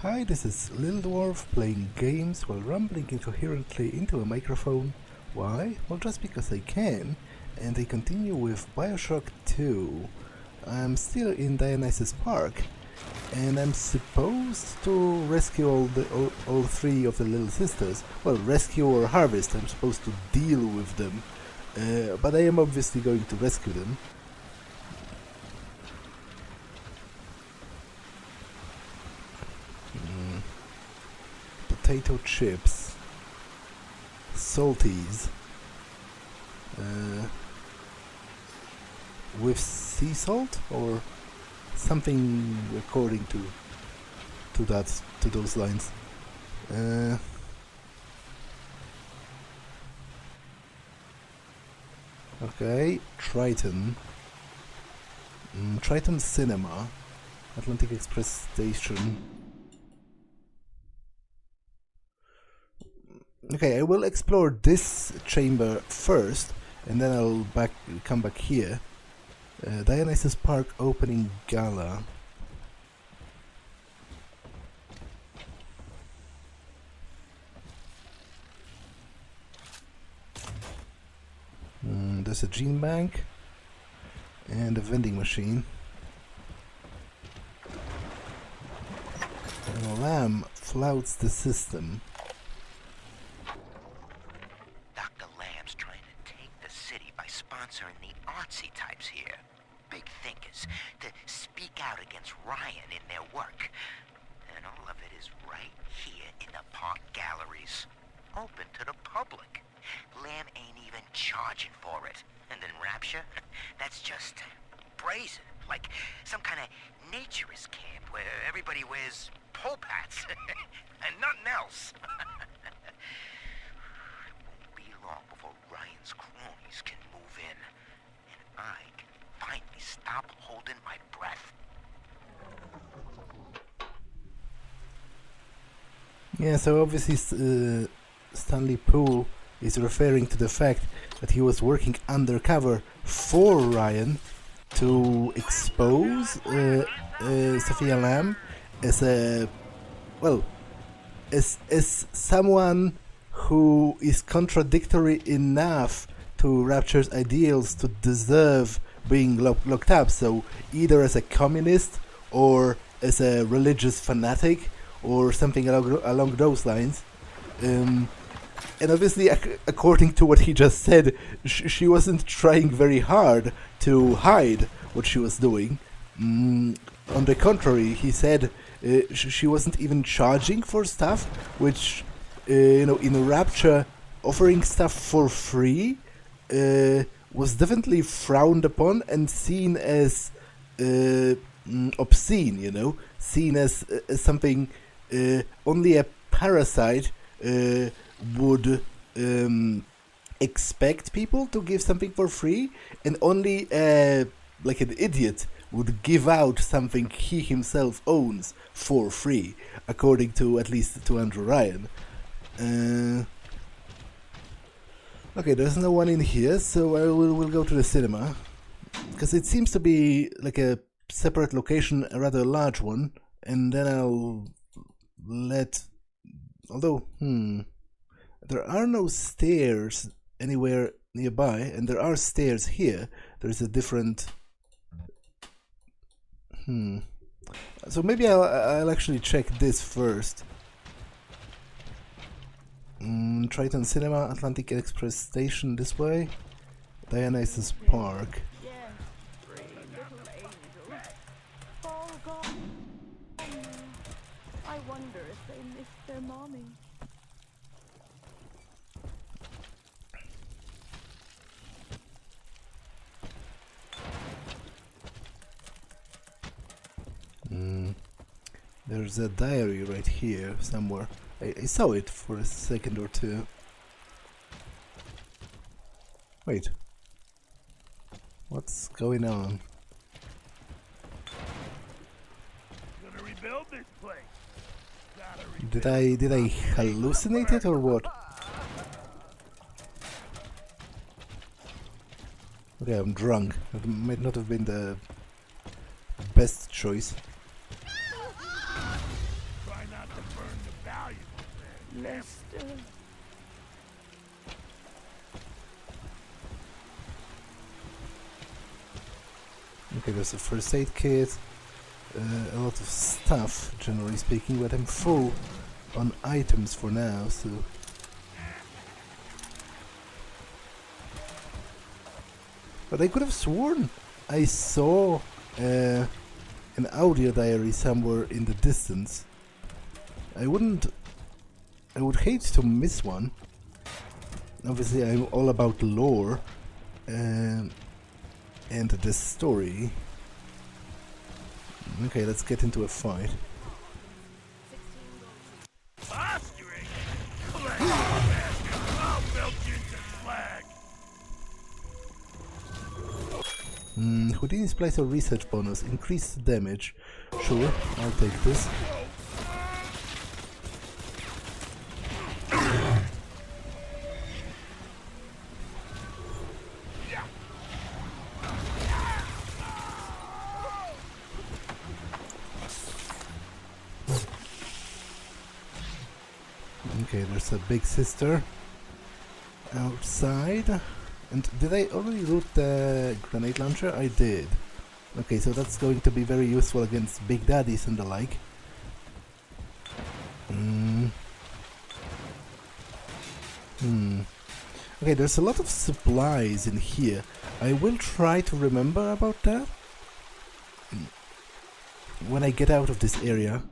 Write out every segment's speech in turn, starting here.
Hi, this is Little Dwarf playing games while rambling incoherently into a microphone. Why? Well, just because I can, and I continue with Bioshock 2. I'm still in Dionysus Park, and I'm supposed to rescue all three of the little sisters. Well, rescue or harvest, I'm supposed to deal with them. But I am obviously going to rescue them. Potato chips, salties, with sea salt or something according to those lines. Okay, Triton, Triton Cinema, Atlantic Express Station. Okay, I will explore this chamber first, and then I'll come back here. Dionysus Park opening gala. There's a gene bank and a vending machine. And Lamb flouts the system. Sponsoring the artsy types here. Big thinkers to speak out against Ryan in their work. And all of it is right here in the park galleries. Open to the public. Lamb ain't even charging for it. And then Rapture, that's just brazen. Like some kind of naturist camp where everybody wears pole hats and nothing else. It won't be long before Ryan's cronies can move in, and I can finally stop holding my breath. Yeah, so obviously Stanley Poole is referring to the fact that he was working undercover for Ryan to expose Sophia Lamb as a, well, as someone who is contradictory enough to Rapture's ideals to deserve being locked up. So either as a communist or as a religious fanatic or something along those lines. And obviously, according to what he just said, she wasn't trying very hard to hide what she was doing. On the contrary, he said she wasn't even charging for stuff, which, in Rapture, offering stuff for free was definitely frowned upon and seen as obscene, seen as something only a parasite would expect people to give something for free, and only like an idiot would give out something he himself owns for free, according to at least to Andrew Ryan. Okay, there's no one in here, so we'll go to the cinema, because it seems to be like a separate location, a rather large one, and then I'll let... Although, there are no stairs anywhere nearby, and there are stairs here. There's a different... So maybe I'll actually check this first. Triton Cinema, Atlantic Express Station this way. Dionysus Park. I wonder if they missed their mommy. There's a diary right here somewhere. I saw it for a second or two. Wait. What's going on? Gonna rebuild this place. Did I hallucinate it or what? Okay, I'm drunk. It might not have been the best choice. Try not Lester. Okay, there's a first aid kit, a lot of stuff, generally speaking, but I'm full on items for now, so... But I could have sworn I saw an audio diary somewhere in the distance. I would hate to miss one. Obviously, I'm all about lore and the story. Okay, let's get into a fight. Posturing? Collect your basket. I'll melt you into slag. Houdini's place or research bonus. Increased damage. Sure, I'll take this. Okay, there's a big sister outside. And did I already loot the grenade launcher? I did. Okay, so that's going to be very useful against big daddies and the like. Okay, there's a lot of supplies in here. I will try to remember about that when I get out of this area.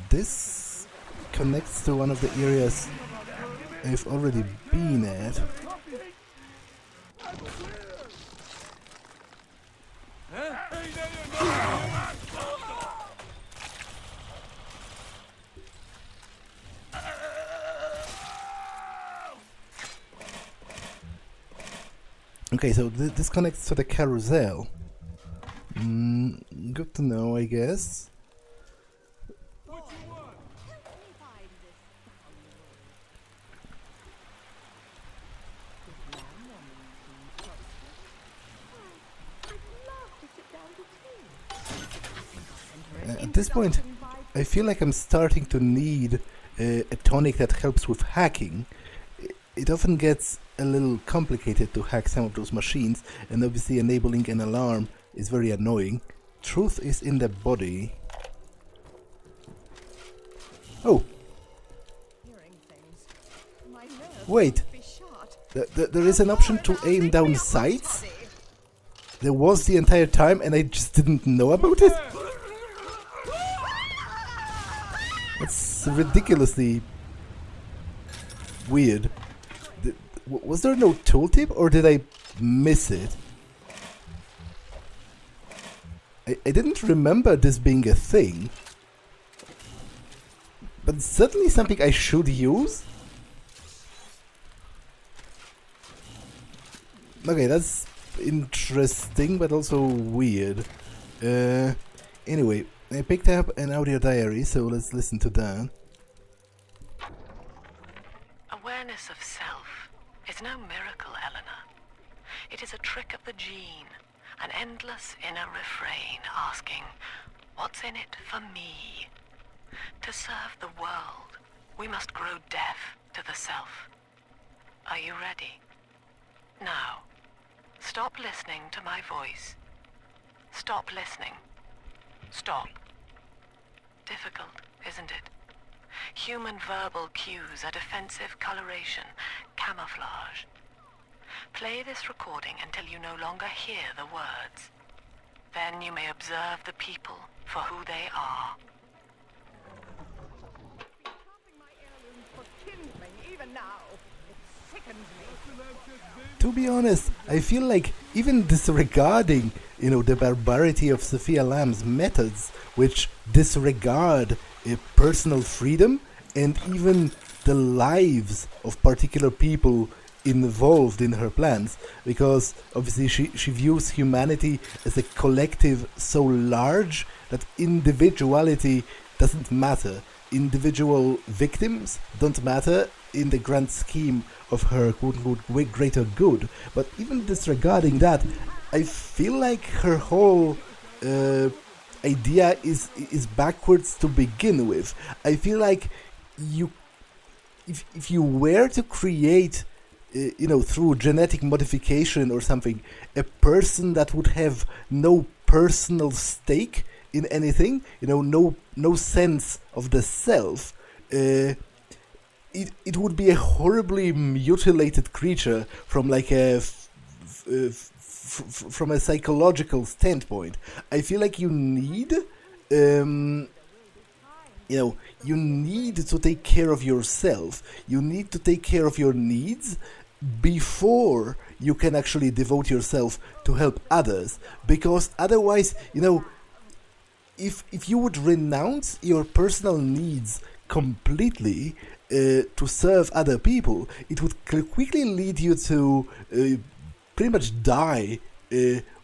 This connects to one of the areas I've already been at. Okay, so this connects to the carousel. Good to know, I guess. At this point, I feel like I'm starting to need a tonic that helps with hacking. It often gets a little complicated to hack some of those machines, and obviously enabling an alarm is very annoying. Truth is in the body. Oh! Wait! There is an option to aim down sights? There was the entire time and I just didn't know about it? That's ridiculously weird. Was there no tooltip or did I miss it? I didn't remember this being a thing. But it's certainly something I should use. Okay, that's interesting but also weird. Anyway, I picked up an audio diary, so let's listen to that. Awareness of self is no miracle, Eleanor. It is a trick of the gene, an endless inner refrain asking, what's in it for me? To serve the world, we must grow deaf to the self. Are you ready? Now, stop listening to my voice. Stop listening. Stop. Difficult, isn't it? Human verbal cues are defensive coloration, camouflage. Play this recording until you no longer hear the words. Then you may observe the people for who they are. To be honest, I feel like even disregarding, the barbarity of Sophia Lamb's methods, which disregard personal freedom and even the lives of particular people involved in her plans, because obviously she views humanity as a collective so large that individuality doesn't matter. Individual victims don't matter in the grand scheme of her quote-unquote greater good. But even disregarding that, I feel like her whole idea is backwards to begin with. I feel like if you were to create, through genetic modification or something, a person that would have no personal stake in anything, no sense of the self, it would be a horribly mutilated creature from like from a psychological standpoint. I feel like you need, you need to take care of yourself. You need to take care of your needs before you can actually devote yourself to help others. Because otherwise, if you would renounce your personal needs completely to serve other people, it would quickly lead you to pretty much die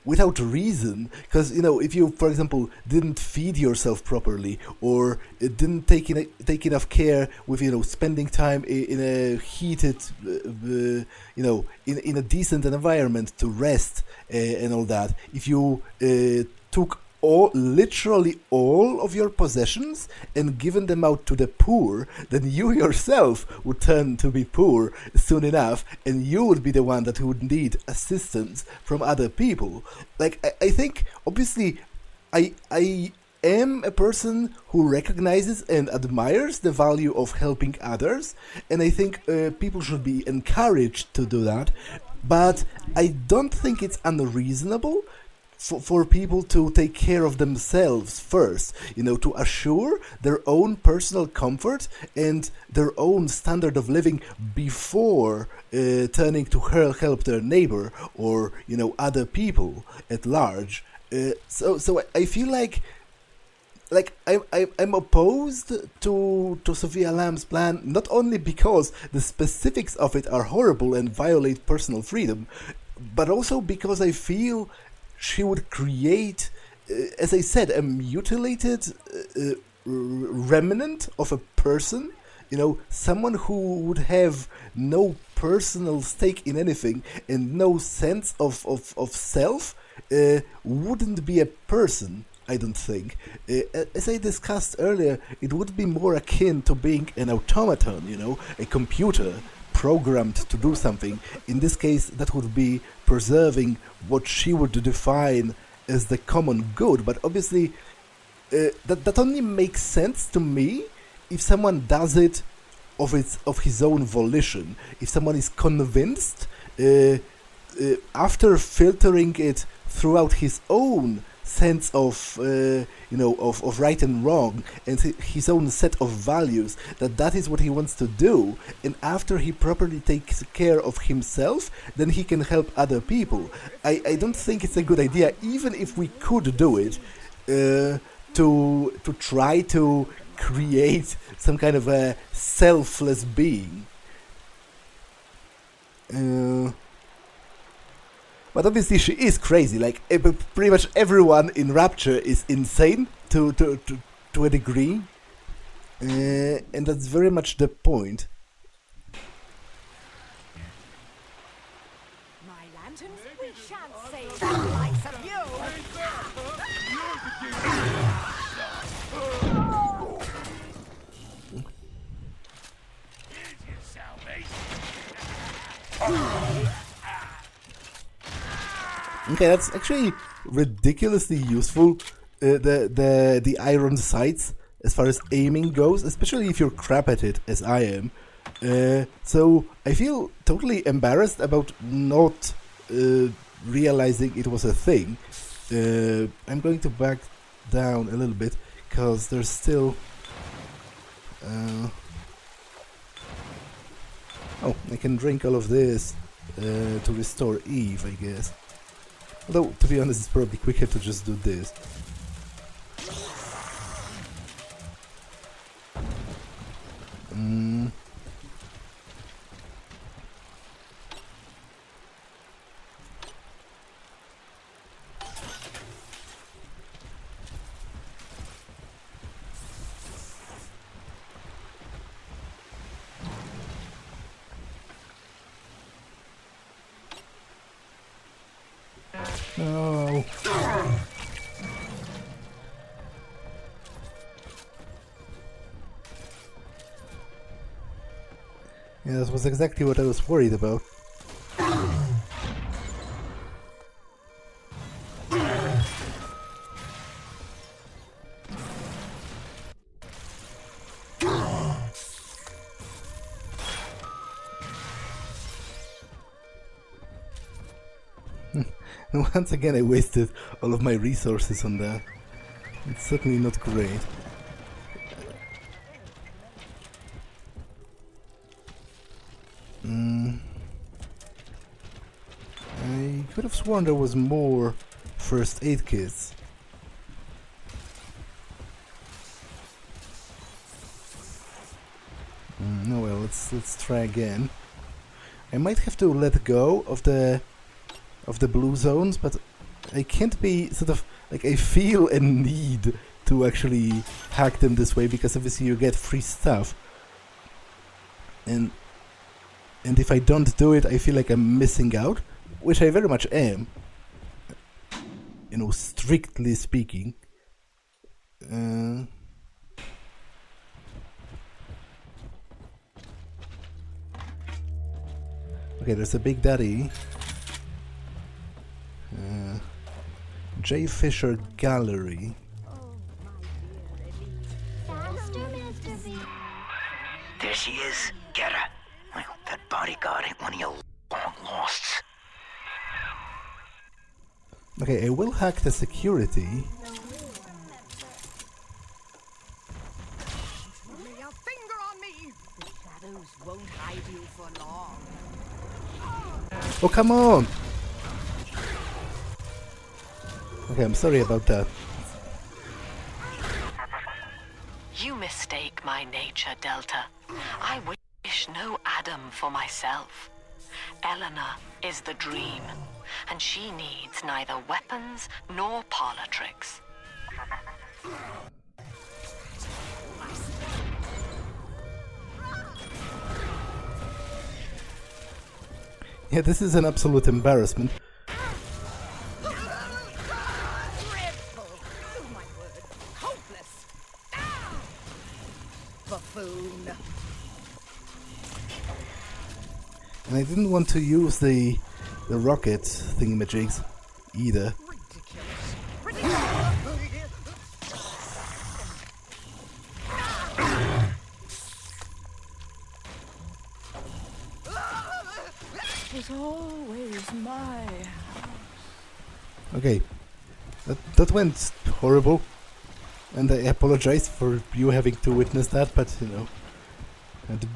without reason. Because if you, for example, didn't feed yourself properly, or didn't take enough care with spending time in a heated, in a decent environment to rest and all that, if you took literally all of your possessions and given them out to the poor, then you yourself would turn to be poor soon enough, and you would be the one that would need assistance from other people. Like, I think, obviously, I am a person who recognizes and admires the value of helping others, and I think people should be encouraged to do that, but I don't think it's unreasonable for people to take care of themselves first, to assure their own personal comfort and their own standard of living before turning to help their neighbor or, other people at large. So I feel like I'm opposed to Sophia Lamb's plan, not only because the specifics of it are horrible and violate personal freedom, but also because I feel she would create, as I said, a mutilated remnant of a person, someone who would have no personal stake in anything and no sense of self, wouldn't be a person, I don't think. As I discussed earlier, it would be more akin to being an automaton, a computer programmed to do something. In this case, that would be preserving what she would define as the common good. But obviously, that only makes sense to me if someone does it of his own volition. If someone is convinced, after filtering it throughout his own sense of of right and wrong and his own set of values, that is what he wants to do, and after he properly takes care of himself, then he can help other people. I don't think it's a good idea, even if we could do it, to try to create some kind of a selfless being. But obviously she is crazy. Like, pretty much everyone in Rapture is insane to a degree. And that's very much the point. My lanterns, we shan't save the likes of you! Here's your salvation. Okay, that's actually ridiculously useful. The iron sights as far as aiming goes, especially if you're crap at it, as I am. So I feel totally embarrassed about not realizing it was a thing. I'm going to back down a little bit because there's still. Oh, I can drink all of this to restore Eve, I guess. Although, to be honest, it's probably quicker to just do this. No. Yeah, that was exactly what I was worried about. And once again I wasted all of my resources on that. It's certainly not great. I could have sworn there was more first aid kits. No, well, let's try again. I might have to let go of the blue zones, but I can't be sort of like, I feel a need to actually hack them this way because obviously you get free stuff, and if I don't do it, I feel like I'm missing out, which I very much am. You know, strictly speaking. Okay, there's a Big Daddy. J. Fisher Gallery. There she is. Get her. Well, that bodyguard ain't one of your long losts. Okay, I will hack the security. Lay a finger on me. The shadows won't hide you for long. Oh, come on! Okay, I'm sorry about that. You mistake my nature, Delta. I wish no Adam for myself. Eleanor is the dream, and she needs neither weapons nor parlor tricks. Yeah, this is an absolute embarrassment. Dreadful. Oh my word. Hopeless. Buffoon. And I didn't want to use the rocket thingamajigs either. Ridiculous. Ridiculous. It's always my Okay, that went horrible, and I apologize for you having to witness that, but you know,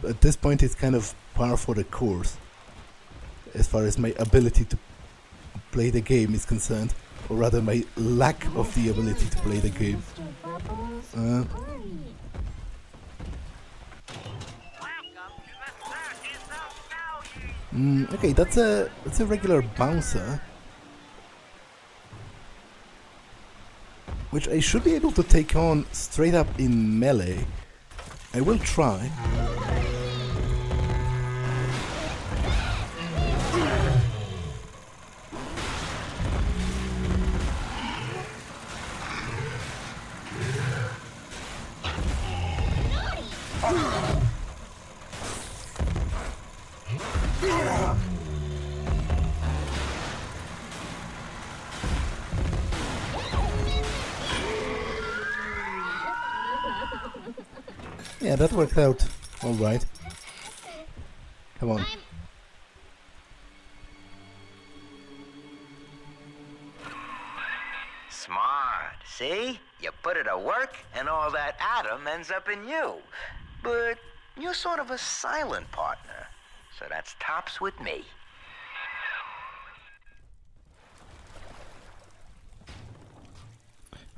at this point it's kind of par for the course as far as my ability to play the game is concerned, or rather my lack of the ability to play the game. Okay, that's a regular bouncer, which I should be able to take on straight up in melee. I will try. Yeah, that worked out alright. Come on. Smart. See? You put it to work, and all that Adam ends up in you. But you're sort of a silent partner, so that's tops with me.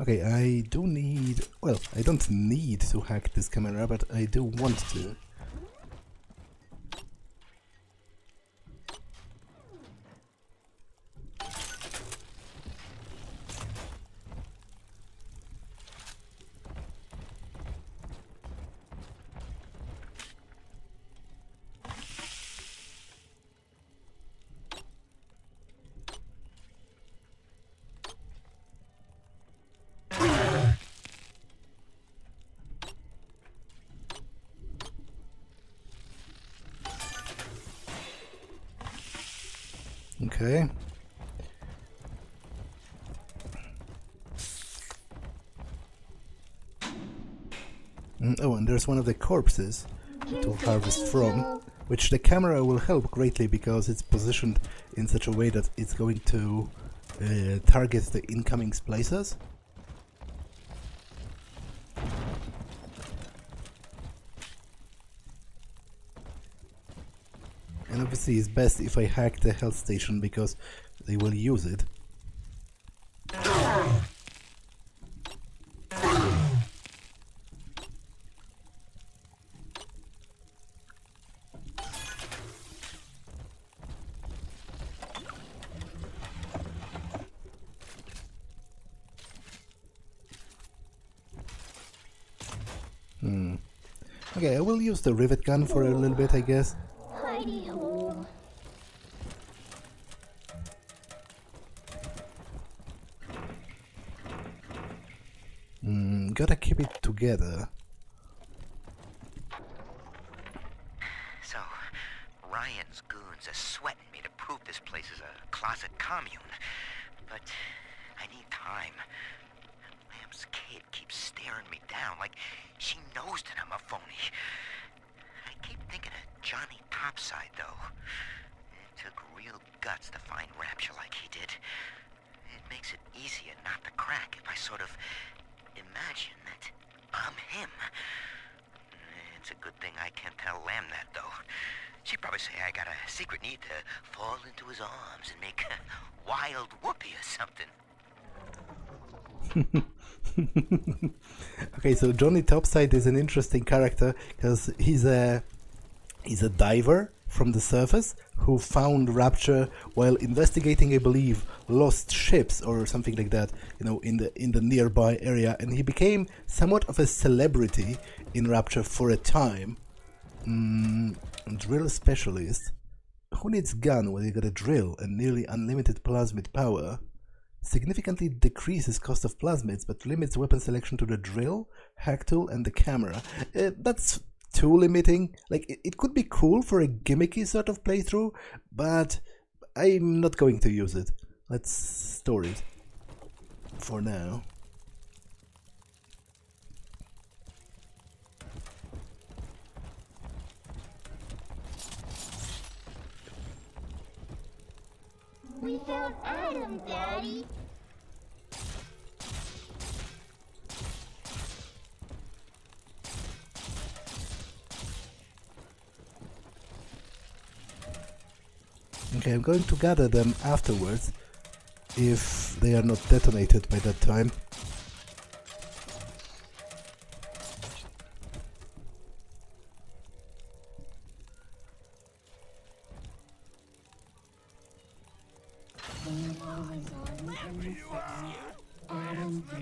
Okay, I do need... Well, I don't need to hack this camera, but I do want to. Okay. Oh, and there's one of the corpses to harvest from, which the camera will help greatly because it's positioned in such a way that it's going to target the incoming splicers. And obviously it's best if I hack the health station because they will use it. Okay, I will use the rivet gun for a little bit, I guess. Hidey-hole. Gotta keep it together. So, Ryan's goons are sweating me to prove this place is a closet commune. But I need time. Lamb's kid keeps staring me down like she knows that I'm a phony. I keep thinking of Johnny Topside, though. It took real guts to find Rapture like he did. It makes it easier not to crack if I sort of imagine that I'm him. It's a good thing I can't tell Lamb that, though. She'd probably say I got a secret need to fall into his arms and make a wild whoopee or something. Okay, so Johnny Topside is an interesting character because he's a diver from the surface who found Rapture while investigating, I believe, lost ships or something like that, you know, in the nearby area, and he became somewhat of a celebrity in Rapture for a time. Drill specialist. Who needs gun when you got a drill and nearly unlimited plasmid power? Significantly decreases cost of plasmids, but limits weapon selection to the drill, hack tool, and the camera. That's too limiting. Like, it could be cool for a gimmicky sort of playthrough, but I'm not going to use it. Let's store it for now. We found Adam, Daddy. Okay, I'm going to gather them afterwards, if they are not detonated by that time.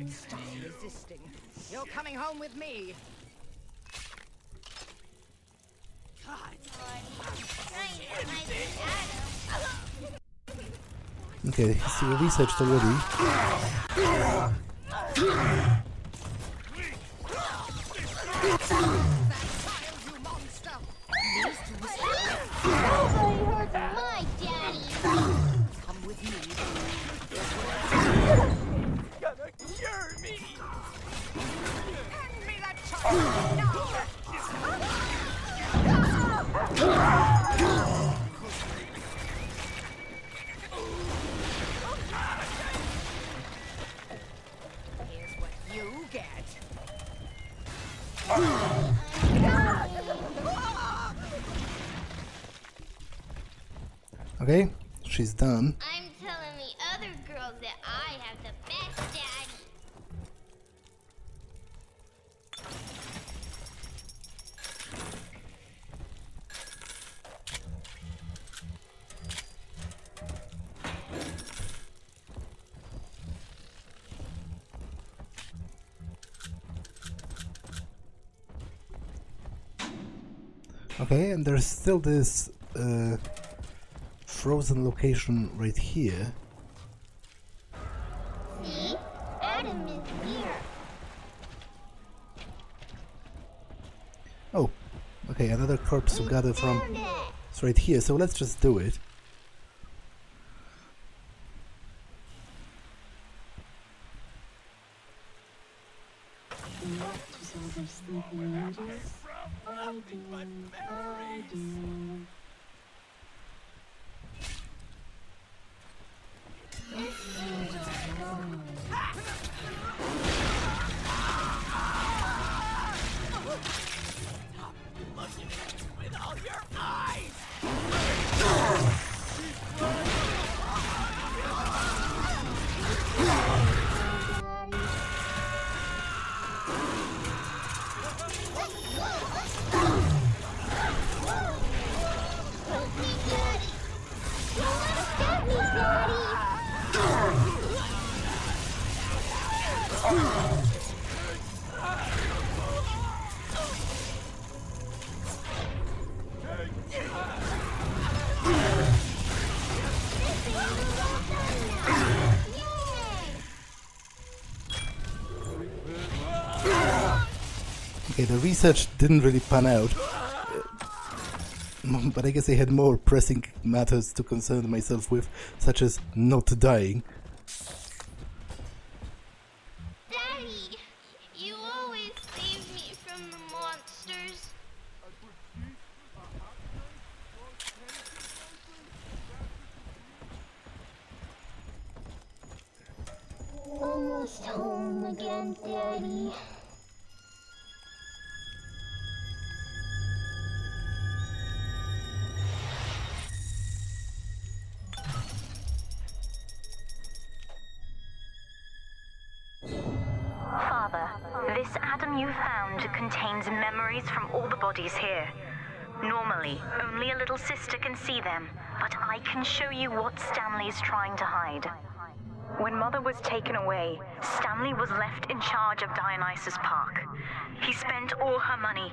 Stop resisting. You're coming home with me. Okay, he's researched already. Nobody hurt my daddy. Come with me. Gonna cure me! Hand me that child now. Here's what you get. Okay, she's done. I'm telling the other girls that I have the best daddy. Okay, and there's still this frozen location right here. See? Adam is here. Oh, okay, another corpse to gather from. Found it. It's right here, so let's just do it. To solve sleeping angels. Nothing but memories. Looking at me with all your eyes. Okay, the research didn't really pan out, but I guess I had more pressing matters to concern myself with, such as not dying. Daddy, you always save me from the monsters. Almost home again, Daddy. Father, this atom you found contains memories from all the bodies here. Normally, only a little sister can see them, but I can show you what Stanley's trying to hide. When Mother was taken away, Stanley was left in charge of Dionysus Park. He spent all her money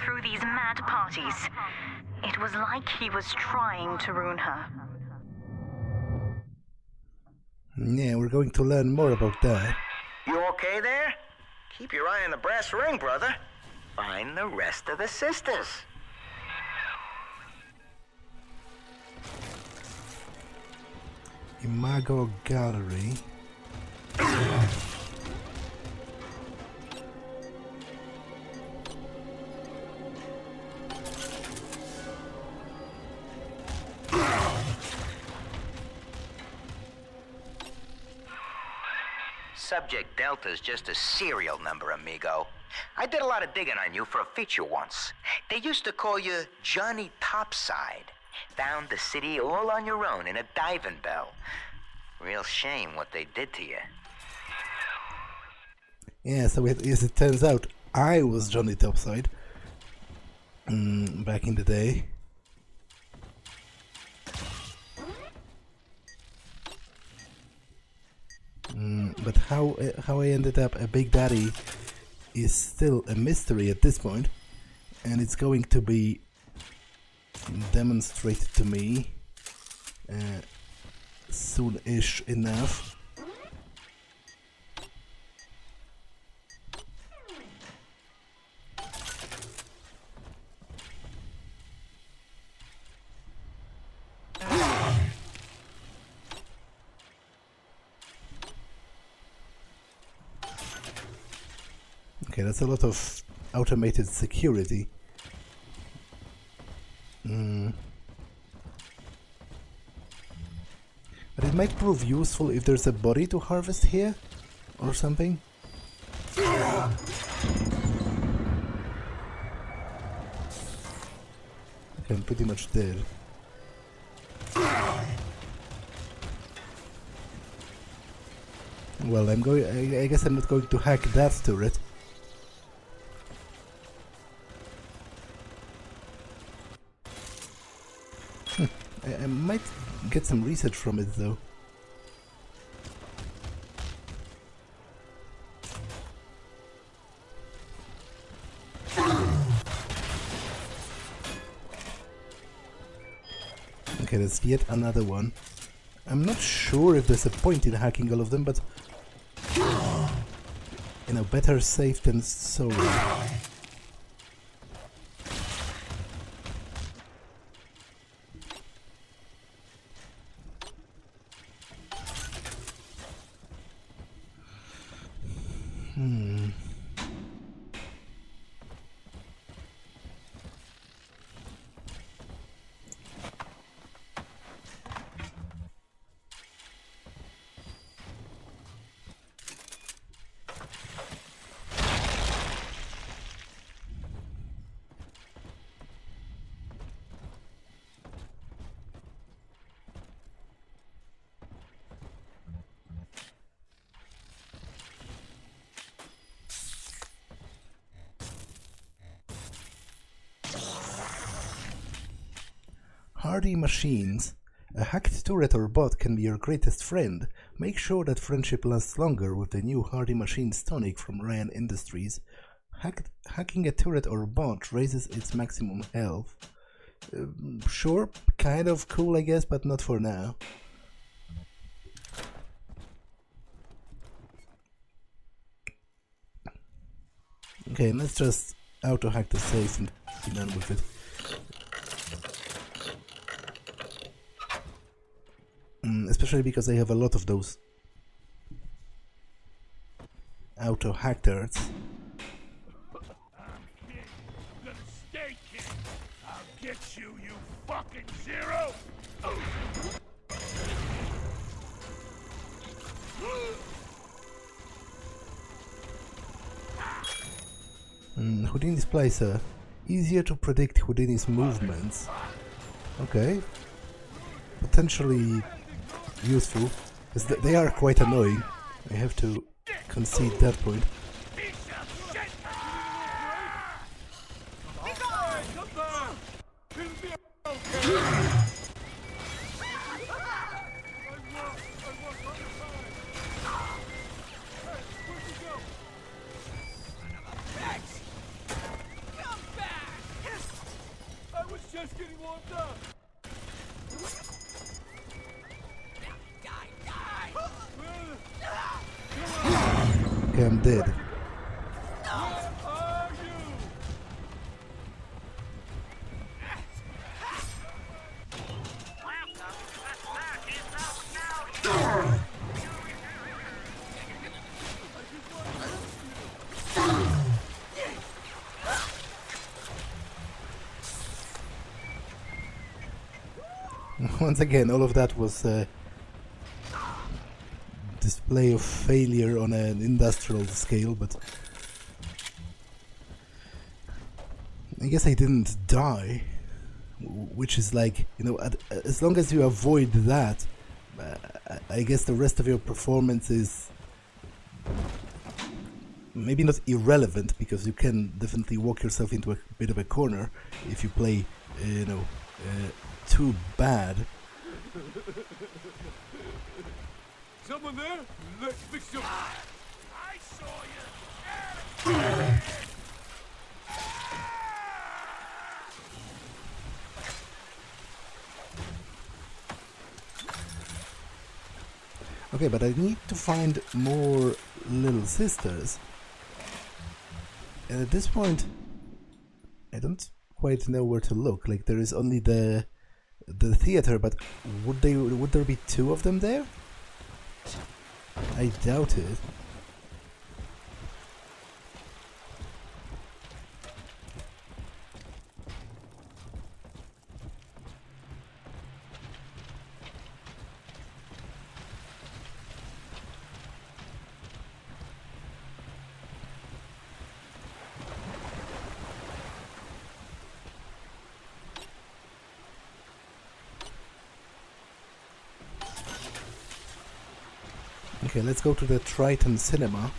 through these mad parties. It was like he was trying to ruin her. Yeah, we're going to learn more about that. You okay there? Keep your eye on the brass ring, brother. Find the rest of the sisters. Imago Gallery. Subject Delta's just a serial number, amigo. I did a lot of digging on you for a feature once. They used to call you Johnny Topside. Found the city all on your own in a diving bell. Real shame what they did to you. Yeah, so as it turns out, I was Johnny Topside back in the day. But how I ended up a Big Daddy is still a mystery at this point, and it's going to be demonstrated to me soon-ish enough. Okay, that's a lot of automated security. But it might prove useful if there's a body to harvest here, or something. Okay, I'm pretty much dead. Well, I guess I'm not going to hack that turret. I might get some research from it, though. Okay, that's yet another one. I'm not sure if there's a point in hacking all of them, but you know, better safe than sorry. hardy machines. A hacked turret or bot can be your greatest friend. Make sure that friendship lasts longer with the new Hardy Machines tonic from Ryan Industries. Hacking a turret or bot raises its maximum health. Sure, kind of cool I guess, but not for now. Okay, let's just auto-hack the safe and be done with it. Especially because I have a lot of those auto-hack turrets. I'm gonna stay king. I'll get you, you fucking zero! Houdini's Placer. Easier to predict Houdini's movements. Okay. Potentially useful, because they are quite annoying. I have to concede that point. Just getting warmed up. Okay, I'm dead. Once again, all of that was a display of failure on an industrial scale, but I guess I didn't die, which is like, you know, as long as you avoid that, I guess the rest of your performance is maybe not irrelevant, because you can definitely walk yourself into a bit of a corner if you play, you know, too bad. Someone there? Let's fix you. I saw you. Okay, but I need to find more little sisters. And at this point, I don't quite know where to look. Like, there is only the theater, but would there be two of them there? I doubt it. Okay, let's go to the Triton Cinema.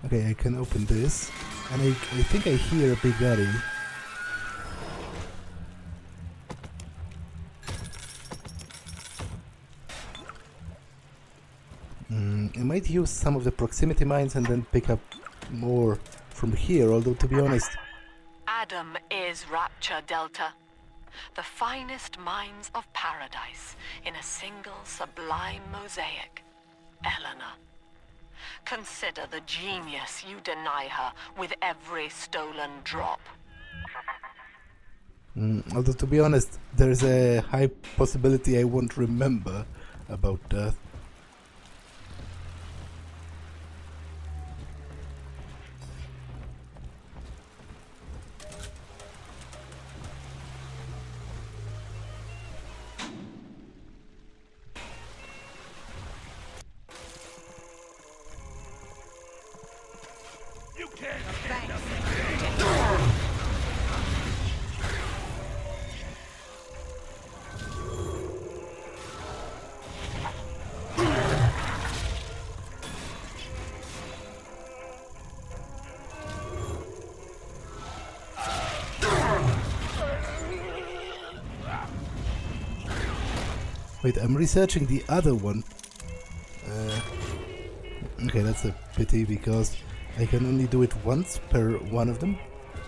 Okay, I can open this, and I think I hear a Big Daddy. I might use some of the proximity mines and then pick up more from here, although to be honest... Adam is Rapture Delta. The finest mines of paradise in a single sublime mosaic. Eleanor. Consider the genius you deny her with every stolen drop. Although, to be honest, there's a high possibility I won't remember about that. You can't stand up. Wait, I'm researching the other one. Okay, that's a pity because I can only do it once per one of them.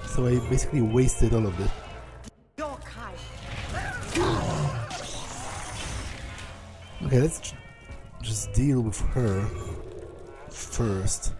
So I basically wasted all of this. Your kind. Okay, let's just deal with her first.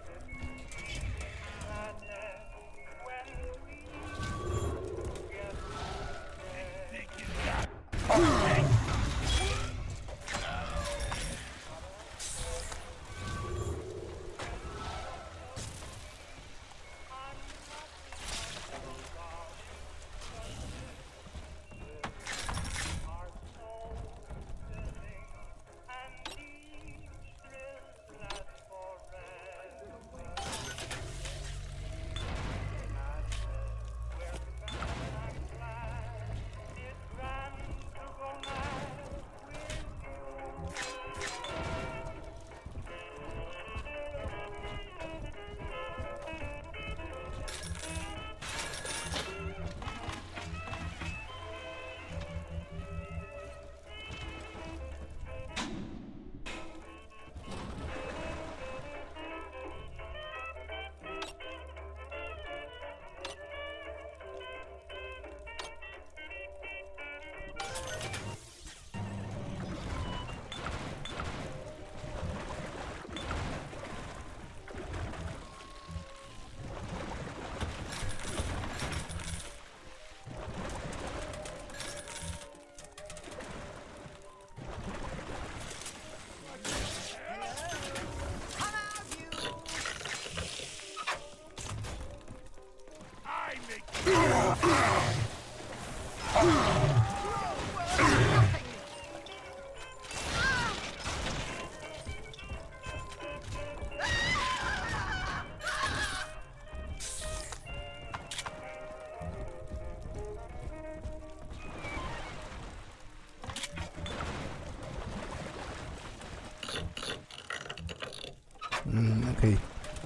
Okay,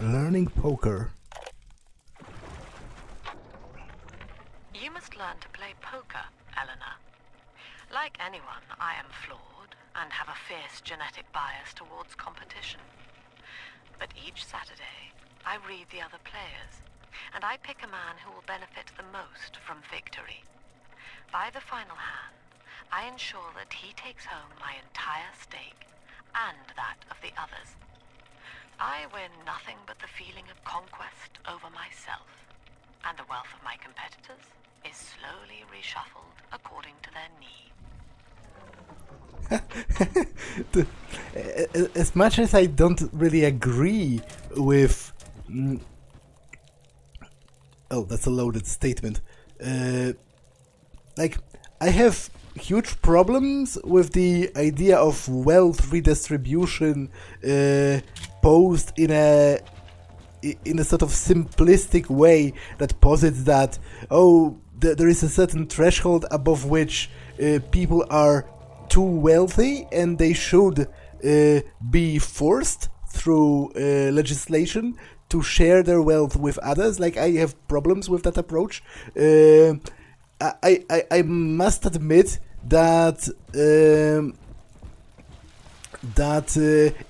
learning poker. You must learn to play poker, Eleanor. Like anyone, I am flawed and have a fierce genetic bias towards competition. But each Saturday, I read the other players, and I pick a man who will benefit the most from victory. By the final hand, I ensure that he takes home my entire stake, and that of the others. I win nothing but the feeling of conquest over myself, and the wealth of my competitors is slowly reshuffled according to their needs. As much as I don't really agree with... Oh, that's a loaded statement. Like, I have huge problems with the idea of wealth redistribution posed in a sort of simplistic way that posits that, oh, there is a certain threshold above which people are too wealthy and they should be forced through legislation to share their wealth with others. Like, I have problems with that approach. I must admit that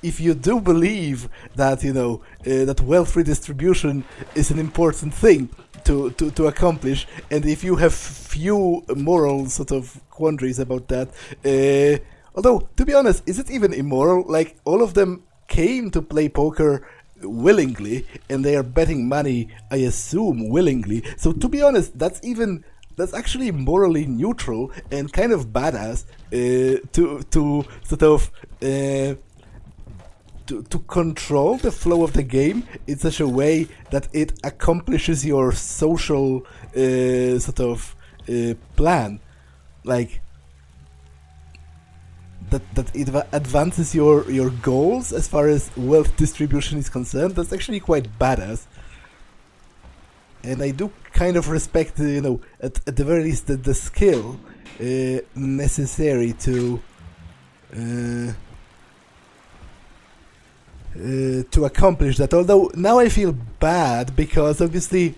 if you do believe that, you know, that wealth redistribution is an important thing to accomplish, and if you have few moral sort of quandaries about that, although, to be honest, is it even immoral? Like, all of them came to play poker willingly, and they are betting money, I assume, willingly. So to be honest, that's actually morally neutral and kind of badass to sort of to control the flow of the game in such a way that it accomplishes your social sort of plan, like that it advances your goals as far as wealth distribution is concerned. That's actually quite badass, and I do kind of respect, at the very least, the skill necessary to accomplish that. Although now I feel bad because obviously,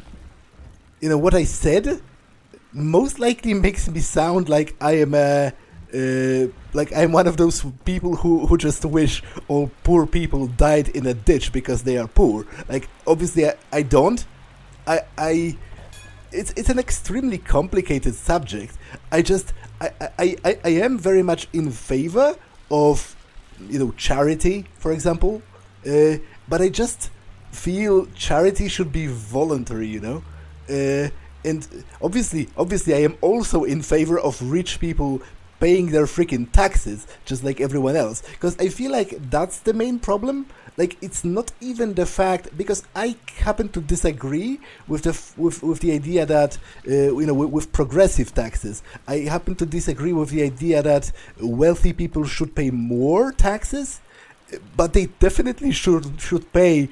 what I said most likely makes me sound like I am like I'm one of those people who just wish all poor people died in a ditch because they are poor. Like, obviously I don't. It's an extremely complicated subject. I am very much in favor of charity, for example, but I just feel charity should be voluntary, and obviously I am also in favor of rich people paying their freaking taxes just like everyone else, because I feel like that's the main problem. Like, it's not even the fact, because I happen to disagree with the idea that with progressive taxes. I happen to disagree with the idea that wealthy people should pay more taxes, but they definitely should pay,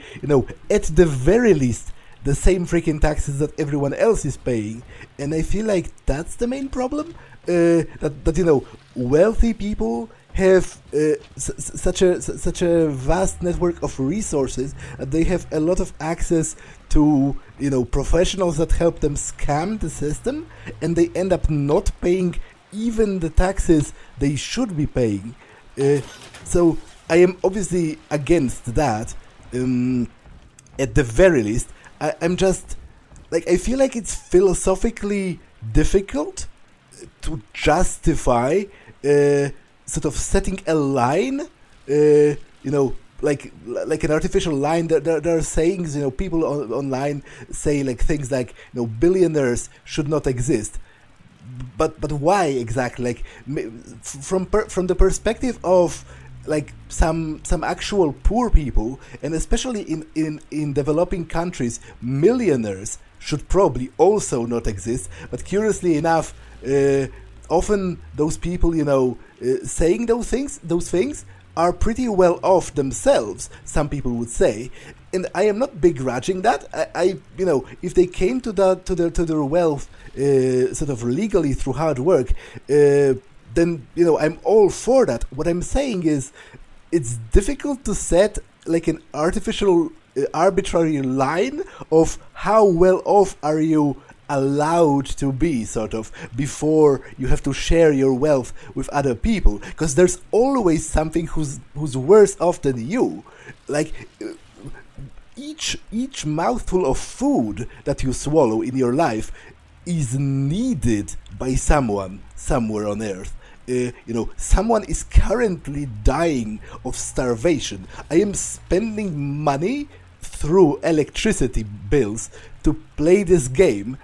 at the very least, the same freaking taxes that everyone else is paying. And I feel like that's the main problem. That wealthy people have such a vast network of resources that they have a lot of access to professionals that help them scam the system, and they end up not paying even the taxes they should be paying. So I am obviously against that. At the very least, I'm just like, I feel like it's philosophically difficult to justify sort of setting a line, like an artificial line. There are sayings, people online say like things like, billionaires should not exist. But why exactly? Like, from the perspective of like some actual poor people, and especially in developing countries, millionaires should probably also not exist. But curiously enough, often those people, saying those things are pretty well off themselves, some people would say, and I am not begrudging that. I if they came to their wealth sort of legally through hard work, then I'm all for that. What I'm saying is, it's difficult to set like an artificial, arbitrary line of how well off are you allowed to be, sort of, before you have to share your wealth with other people, because there's always something who's worse off than you. Like, each mouthful of food that you swallow in your life is needed by someone somewhere on earth. Someone is currently dying of starvation. I am spending money through electricity bills to play this game.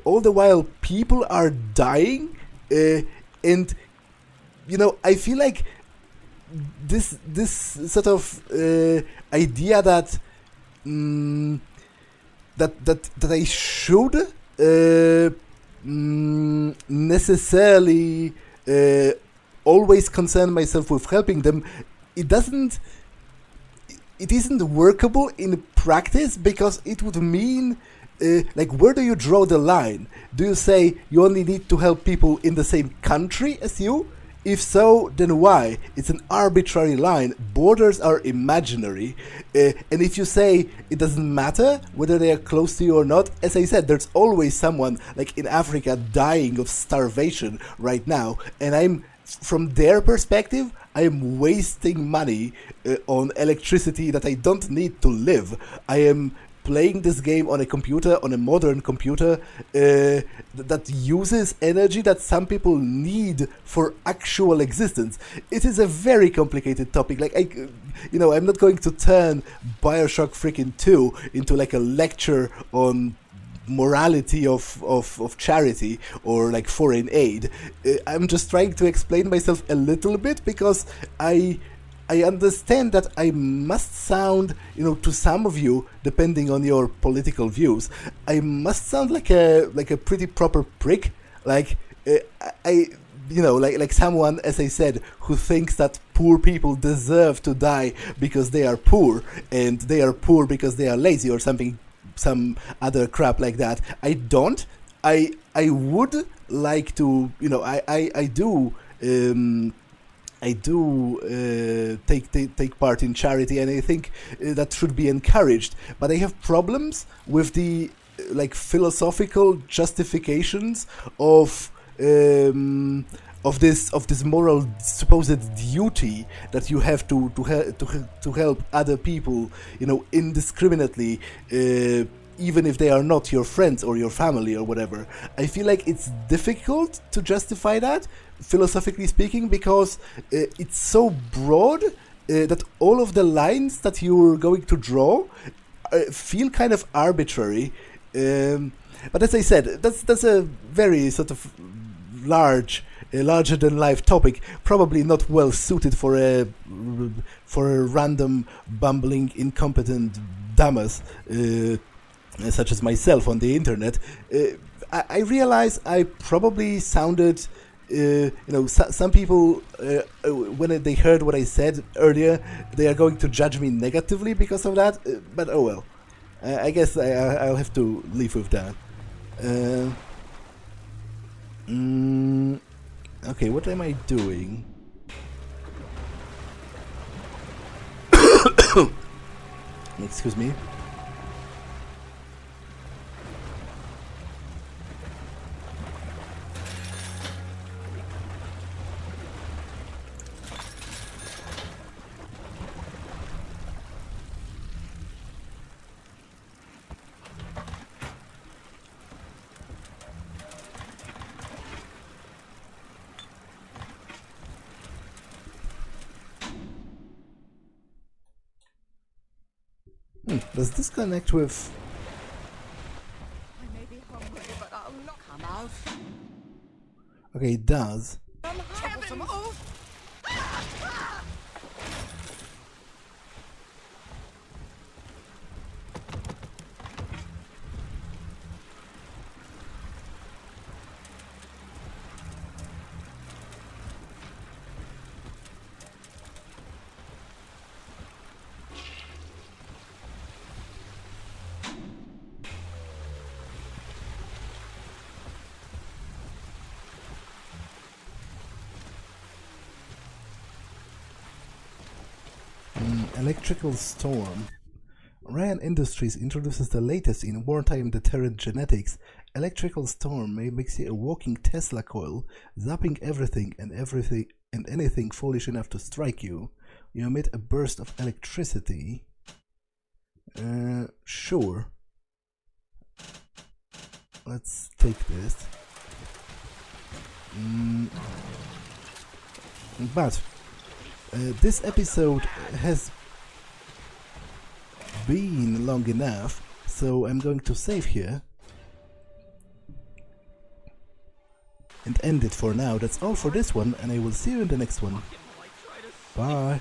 All the while people are dying, and I feel like this sort of idea that that I should necessarily always concern myself with helping them, it isn't workable in practice, because it would mean, like, where do you draw the line? Do you say you only need to help people in the same country as you? If so, then why? It's an arbitrary line. Borders are imaginary. And if you say it doesn't matter whether they are close to you or not, as I said, there's always someone, like in Africa, dying of starvation right now. And from their perspective, I am wasting money on electricity that I don't need to live. I am playing this game on a computer, on a modern computer, that uses energy that some people need for actual existence. It is a very complicated topic. Like, I'm not going to turn Bioshock freaking 2 into like a lecture on morality of charity or like foreign aid. I'm just trying to explain myself a little bit because I understand that I must sound, to some of you, depending on your political views, I must sound like a pretty proper prick. Like like someone, as I said, who thinks that poor people deserve to die because they are poor, and they are poor because they are lazy or some other crap like that. I don't. I would like to, I do take part in charity, and I think that should be encouraged. But I have problems with the philosophical justifications of this moral supposed duty that you have to help other people, indiscriminately, even if they are not your friends or your family or whatever. I feel like it's difficult to justify that, philosophically speaking, because it's so broad that all of the lines that you're going to draw feel kind of arbitrary. But as I said, that's a very sort of larger than life topic, probably not well suited for a random bumbling incompetent dumbass such as myself on the internet. I realize I probably sounded, some people, when they heard what I said earlier, they are going to judge me negatively because of that, but oh well. I guess I'll have to live with that. Okay, what am I doing? Excuse me. Does this connect with... I may be hungry, but I'll not come out. Okay, it does. Kevin! Electrical storm. Ryan Industries introduces the latest in wartime deterrent genetics. Electrical storm may make you a walking Tesla coil, zapping everything and anything foolish enough to strike you. You emit a burst of electricity. Sure. Let's take this. But this episode has been long enough, so I'm going to save here and end it for now. That's all for this one, and I will see you in the next one. Bye.